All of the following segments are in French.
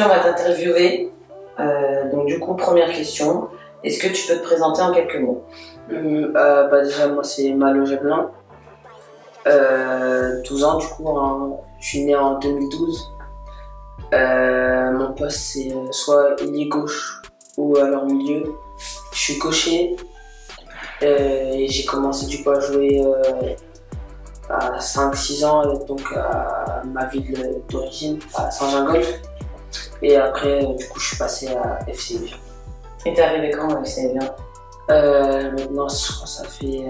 aujourd'hui, on va t'interviewer. Donc du coup, première question, est-ce que tu peux te présenter en quelques mots? Déjà, moi, c'est Malo Jablin. 12 ans, du coup, je suis né en 2012. Mon poste, c'est soit ailier gauche ou alors milieu. Je suis gaucher. Et j'ai commencé du coup à jouer à 5-6 ans, donc à ma ville d'origine, à Saint-Gingolph. Et après, du coup, je suis passé à FC Evian. Et t'es arrivé quand à FC Evian? Maintenant, je crois que ça fait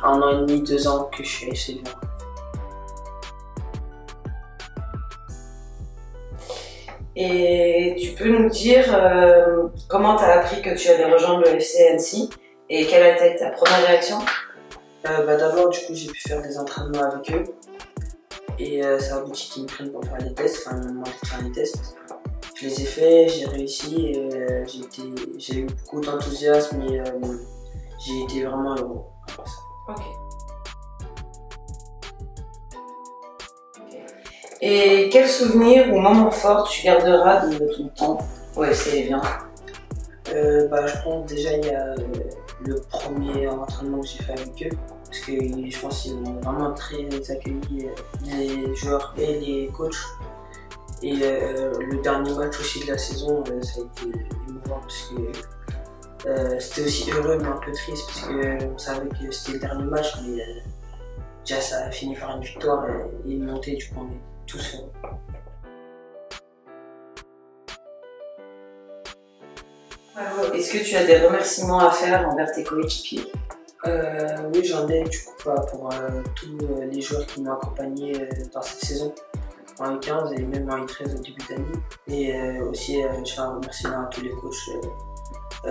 1 an et demi, 2 ans que je suis à FC Evian. Et tu peux nous dire comment tu as appris que tu allais rejoindre le FC Annecy et quelle a été ta première réaction? D'abord, du coup, j'ai pu faire des entraînements avec eux et ça a abouti qu'ils me prennent pour faire les tests, enfin, ils m'ont demandé de faire les tests. Je les ai faits, j'ai réussi et j'ai eu beaucoup d'enthousiasme et j'ai été vraiment heureux après ça. Ok. Et quel souvenir ou moment fort tu garderas de ton temps au FC Evian? Je pense déjà il y a le premier entraînement que j'ai fait avec eux, parce que je pense qu'ils ont vraiment très accueilli les joueurs et les coachs. Et le dernier match aussi de la saison, ça a été émouvant parce que c'était aussi heureux mais un peu triste parce qu'on savait que c'était le dernier match, mais déjà ça a fini par une victoire et une montée, du coup on est tous heureux. Est-ce que tu as des remerciements à faire envers tes coéquipiers? Oui, j'en ai du coup pour tous les joueurs qui m'ont accompagné dans cette saison, en U15 et même en U13 au début d'année. Et aussi, je fais un remerciement à tous les coachs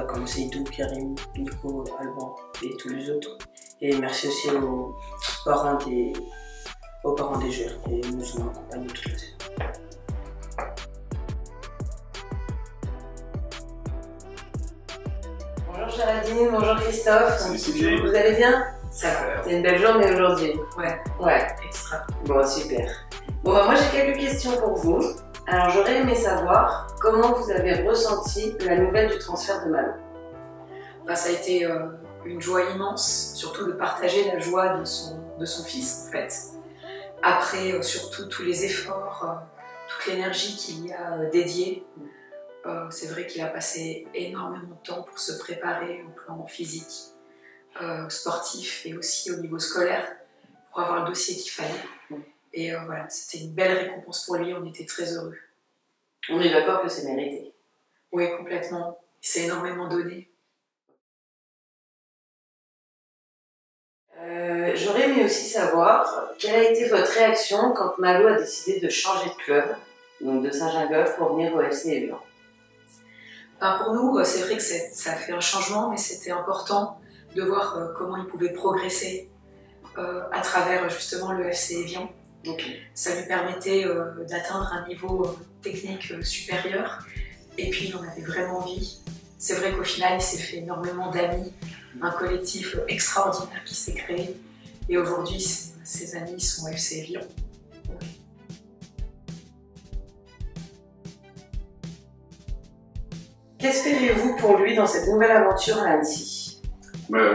comme Seydou, Karim, Nico, Alban et tous les autres. Et merci aussi aux parents des joueurs qui nous ont accompagnés toute la saison. Bonjour Géraldine, bonjour Christophe. Salut. Vous allez bien? Ça va. C'est une belle journée aujourd'hui. Ouais. Extra. Bon, super. Bon, moi j'ai quelques questions pour vous. Alors j'aurais aimé savoir comment vous avez ressenti la nouvelle du transfert de Malo. Ça a été une joie immense, surtout de partager la joie de son fils en fait. Après surtout tous les efforts, toute l'énergie qu'il y a dédiée. C'est vrai qu'il a passé énormément de temps pour se préparer au plan physique, sportif et aussi au niveau scolaire pour avoir le dossier qu'il fallait. Et voilà, c'était une belle récompense pour lui, on était très heureux. On est d'accord que c'est mérité. Oui, complètement. Il s'est énormément donné. J'aurais aimé aussi savoir quelle a été votre réaction quand Malo a décidé de changer de club, donc de Saint-Gingolph pour venir au FC Evian. Pour nous, c'est vrai que ça a fait un changement, mais c'était important de voir comment il pouvait progresser à travers justement le FC Evian. Okay. Ça lui permettait d'atteindre un niveau technique supérieur, et puis il en avait vraiment envie. C'est vrai qu'au final, il s'est fait énormément d'amis, un collectif extraordinaire qui s'est créé, et aujourd'hui, ses amis sont au FC Evian. Qu'espérez-vous pour lui dans cette nouvelle aventure à Annecy?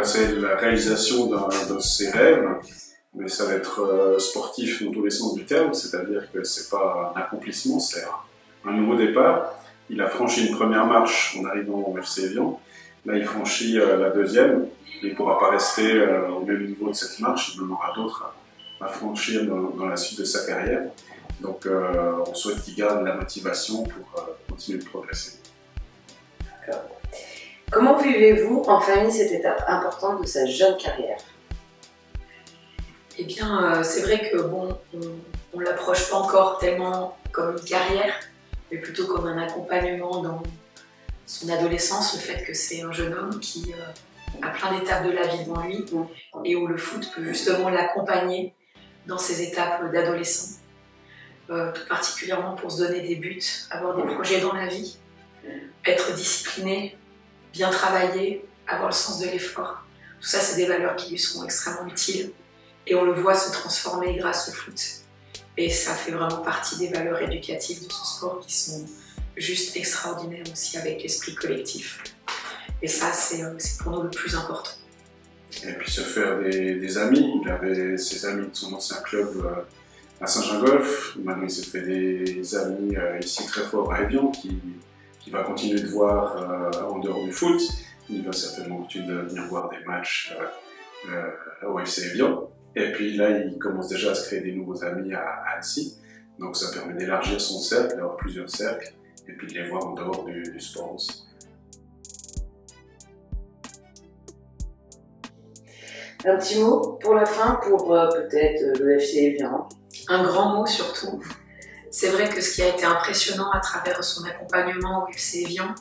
C'est la réalisation d'un de ses rêves, mais ça va être sportif dans tous les sens du terme, c'est-à-dire que c'est pas un accomplissement, c'est un nouveau départ. Il a franchi une première marche en arrivant au FC Evian, là il franchit la deuxième, il ne pourra pas rester au même niveau de cette marche, il en aura d'autres à franchir dans la suite de sa carrière. Donc on souhaite qu'il garde la motivation pour continuer de progresser. D'accord. Comment vivez-vous en famille cette étape importante de sa jeune carrière? Eh bien, c'est vrai que bon, on l'approche pas encore tellement comme une carrière, mais plutôt comme un accompagnement dans son adolescence, le fait que c'est un jeune homme qui a plein d'étapes de la vie devant lui et où le foot peut justement l'accompagner dans ses étapes d'adolescent, tout particulièrement pour se donner des buts, avoir des projets dans la vie, être discipliné, bien travailler, avoir le sens de l'effort. Tout ça, c'est des valeurs qui lui sont extrêmement utiles et on le voit se transformer grâce au foot. Et ça fait vraiment partie des valeurs éducatives de ce sport qui sont juste extraordinaires aussi avec l'esprit collectif. Et ça, c'est pour nous le plus important. Et puis se faire des amis. Il avait ses amis de son ancien club à Saint-Gingolph. Maintenant, il se fait des amis ici très forts à Évian qui va continuer de voir en dehors du foot. Il va certainement continuer de venir voir des matchs au FC Évian. Et puis là, il commence déjà à se créer des nouveaux amis à Annecy. Donc ça permet d'élargir son cercle, d'avoir plusieurs cercles, et puis de les voir en dehors du sport aussi. Un petit mot pour la fin, pour peut-être le FC Évian. Un grand mot surtout. C'est vrai que ce qui a été impressionnant à travers son accompagnement au FC Évian,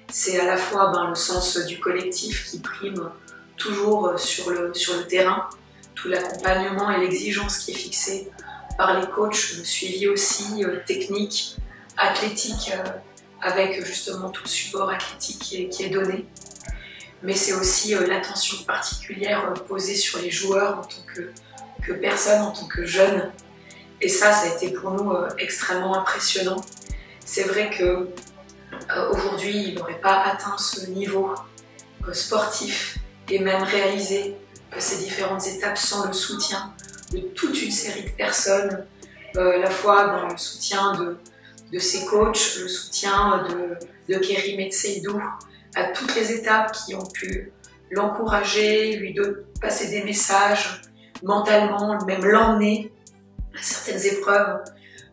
c'est à la fois le sens du collectif qui prime toujours sur le terrain, tout l'accompagnement et l'exigence qui est fixée par les coachs, le suivi aussi technique, athlétique, avec justement tout le support athlétique qui est donné. Mais c'est aussi l'attention particulière posée sur les joueurs en tant que personnes, en tant que jeunes. Et ça a été pour nous extrêmement impressionnant. C'est vrai qu'aujourd'hui, il n'aurait pas atteint ce niveau sportif et même réalisé ces différentes étapes sans le soutien de toute une série de personnes, à la fois le soutien de ses coachs, le soutien de Kérim et de Seydou, à toutes les étapes qui ont pu l'encourager, lui passer des messages mentalement, même l'emmener à certaines épreuves.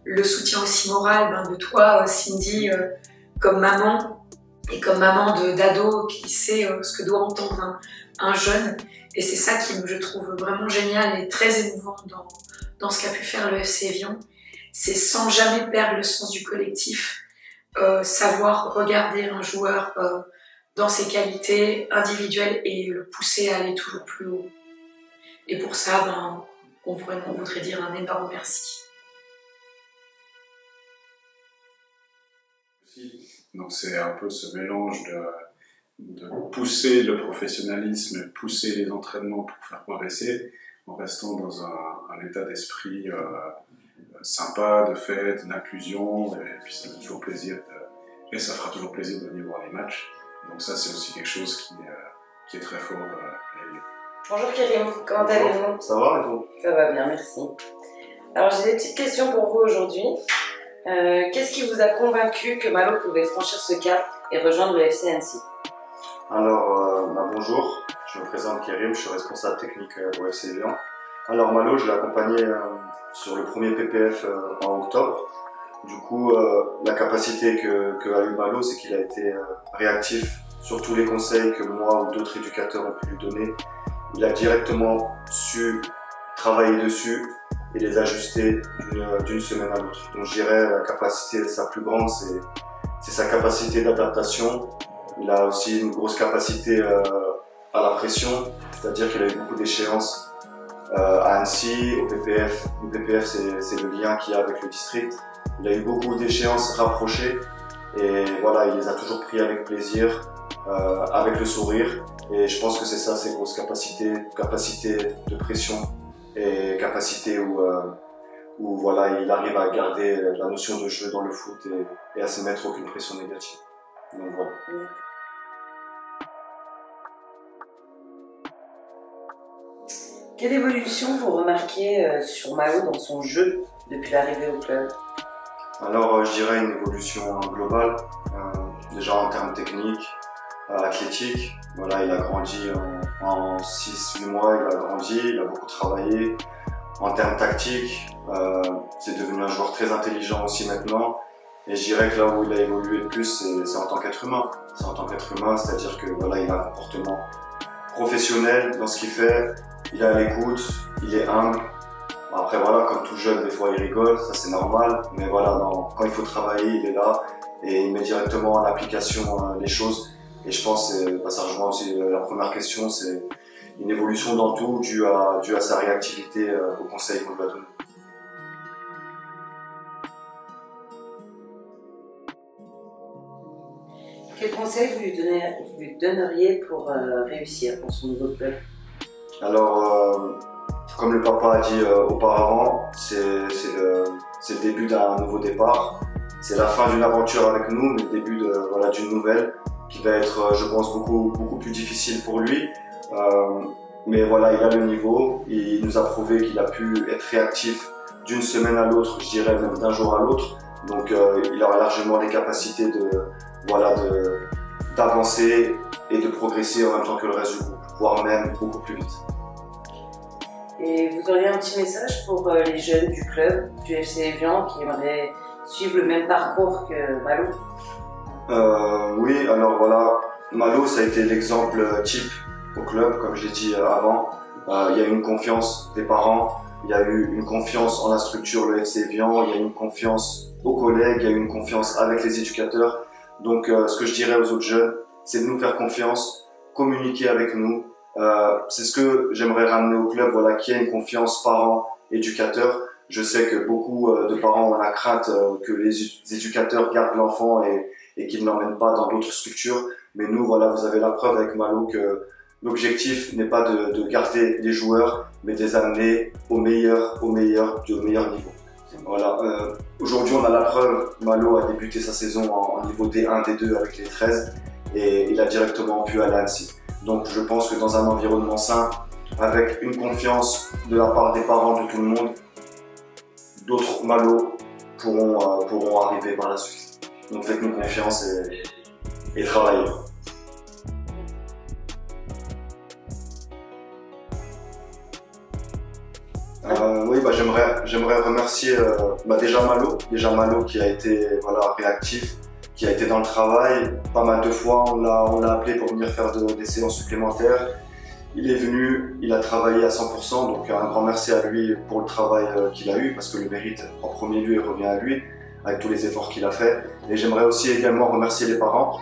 Le soutien aussi moral de toi, Cindy, comme maman, et comme maman d'ado qui sait ce que doit entendre un jeune. Et c'est ça qui, je trouve, vraiment génial et très émouvant dans ce qu'a pu faire le FC Évian. C'est sans jamais perdre le sens du collectif, savoir regarder un joueur dans ses qualités individuelles et le pousser à aller toujours plus haut. Et pour ça, on voudrait dire un énorme merci. Donc c'est un peu ce mélange de pousser le professionnalisme, pousser les entraînements pour faire progresser, en restant dans un état d'esprit sympa, de fête, d'inclusion, et puis ça fait toujours plaisir, et ça fera toujours plaisir de venir voir les matchs. Donc ça c'est aussi quelque chose qui est très fort à Évian. Bonjour Kérim, comment allez-vous? Ça va et vous? Ça va bien, merci. Alors j'ai des petites questions pour vous aujourd'hui. Qu'est-ce qui vous a convaincu que Malo pouvait franchir ce cap et rejoindre le FC Annecy? Alors, bonjour, je me présente Kérim, je suis responsable technique au FC Évian. Alors Malo, je l'ai accompagné sur le premier PPF en octobre. Du coup, la capacité qu'a eu Malo, c'est qu'il a été réactif sur tous les conseils que moi ou d'autres éducateurs ont pu lui donner. Il a directement su travailler dessus et les ajuster d'une semaine à l'autre. Donc je dirais la capacité, sa plus grande, c'est sa capacité d'adaptation. Il a aussi une grosse capacité à la pression, c'est-à-dire qu'il a eu beaucoup d'échéances à Annecy, au PPF. Le PPF, c'est le lien qu'il y a avec le district. Il a eu beaucoup d'échéances rapprochées et voilà, il les a toujours pris avec plaisir, avec le sourire. Et je pense que c'est ça ses grosses capacités, capacité de pression et capacité où voilà, il arrive à garder la notion de jeu dans le foot et à se mettre aucune pression négative. Donc voilà. Quelle évolution vous remarquez sur Malo dans son jeu depuis l'arrivée au club? Alors je dirais une évolution globale, déjà en termes techniques, athlétiques. Voilà, il a grandi en 6-8 mois, il a grandi, il a beaucoup travaillé. En termes tactiques, c'est devenu un joueur très intelligent aussi maintenant. Et je dirais que là où il a évolué le plus, c'est en tant qu'être humain. C'est en tant qu'être humain, c'est-à-dire que voilà, il a un comportement professionnel dans ce qu'il fait, il est à l'écoute, il est humble. Après voilà, comme tout jeune, des fois il rigole, ça c'est normal. Mais voilà, quand il faut travailler, il est là et il met directement en application les choses. Et je pense que ça rejoint aussi la première question, c'est une évolution dans tout due à sa réactivité aux conseils qu'on lui a donnés. Quel conseil vous lui donneriez pour réussir dans son nouveau club? Alors, comme le papa a dit auparavant, c'est le début d'un nouveau départ. C'est la fin d'une aventure avec nous, mais le début d'une nouvelle qui va être, je pense, beaucoup plus difficile pour lui. Mais voilà, il a le niveau, il nous a prouvé qu'il a pu être réactif d'une semaine à l'autre, je dirais même d'un jour à l'autre. Donc il aura largement les capacités d'avancer et de progresser en même temps que le reste du groupe, voire même beaucoup plus vite. Et vous auriez un petit message pour les jeunes du club, du FC Evian, qui aimeraient suivre le même parcours que Malo? Oui, alors voilà, Malo, ça a été l'exemple type au club, comme je l'ai dit avant. Il y a eu une confiance des parents, il y a eu une confiance en la structure, le FC Evian, il y a eu une confiance aux collègues, il y a eu une confiance avec les éducateurs. Donc ce que je dirais aux autres jeunes, c'est de nous faire confiance, communiquer avec nous. C'est ce que j'aimerais ramener au club, voilà, qu'il y ait une confiance parents-éducateurs. Je sais que beaucoup de parents ont la crainte que les éducateurs gardent l'enfant et qu'ils ne l'emmènent pas dans d'autres structures. Mais nous, voilà, vous avez la preuve avec Malo que l'objectif n'est pas de garder les joueurs, mais de les amener au meilleur niveau. Voilà. Aujourd'hui, on a la preuve. Malo a débuté sa saison en niveau D1, D2 avec les 13 et il a directement pu aller à Annecy. Donc, je pense que dans un environnement sain, avec une confiance de la part des parents de tout le monde, d'autres Malo pourront arriver par la suite. Donc, faites-nous confiance et travaillez. Oui, j'aimerais remercier déjà Malo qui a été réactif, qui a été dans le travail. Pas mal de fois, on l'a appelé pour venir faire des séances supplémentaires. Il est venu, il a travaillé à 100%, donc un grand merci à lui pour le travail qu'il a eu, parce que le mérite en premier lieu revient à lui, avec tous les efforts qu'il a fait. Et j'aimerais aussi également remercier les parents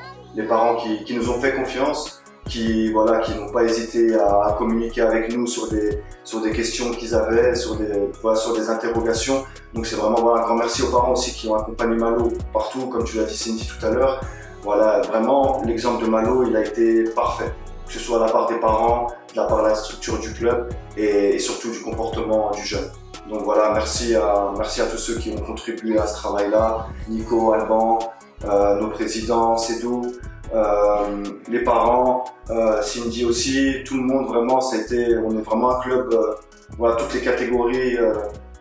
qui nous ont fait confiance, qui n'ont pas hésité à communiquer avec nous sur des questions qu'ils avaient, sur des interrogations. Donc c'est vraiment un grand merci aux parents aussi qui ont accompagné Malo partout, comme tu l'as dit Cindy tout à l'heure. Voilà, vraiment l'exemple de Malo, il a été parfait, que ce soit de la part des parents, de la part de la structure du club et surtout du comportement du jeune. Donc voilà, merci à tous ceux qui ont contribué à ce travail-là, Nico, Alban, nos présidents, Cédou, les parents, Cindy aussi, tout le monde vraiment, on est vraiment un club, toutes les catégories,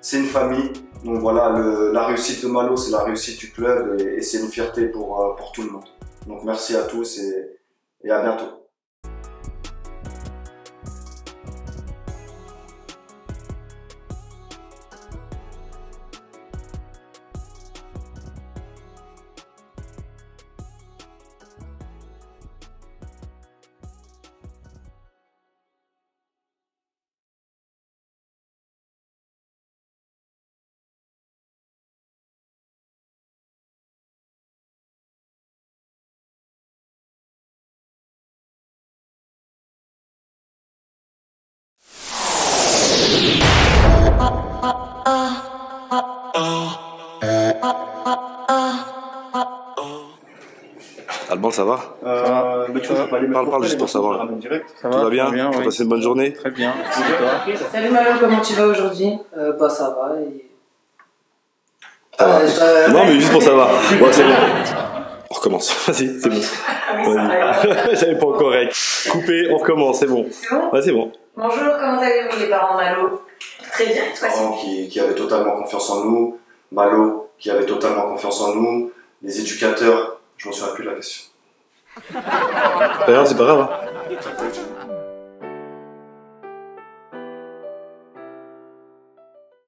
c'est une famille. Donc voilà, la réussite de Malo, c'est la réussite du club et c'est une fierté pour tout le monde. Donc merci à tous et à bientôt. Alban, ça va? Parle juste pour savoir. Ça Tout va bien? Tu as oui. passé une bonne journée? Très bien. Et toi? Salut Malo, comment tu vas aujourd'hui? Ça va. Non, mais juste pour savoir. Bon, c'est bon. On recommence. Vas-y, c'est bon. J'avais pas encore correct. Coupé, on recommence, c'est bon. C'est bon? Ouais, c'est bon. Bonjour, comment allez-vous les parents Malo? Très bien, et toi? Parents qui avaient totalement confiance en nous, Malo qui avait totalement confiance en nous, les éducateurs, je m'en souviens plus de la question. D'ailleurs, c'est pas grave. Hein.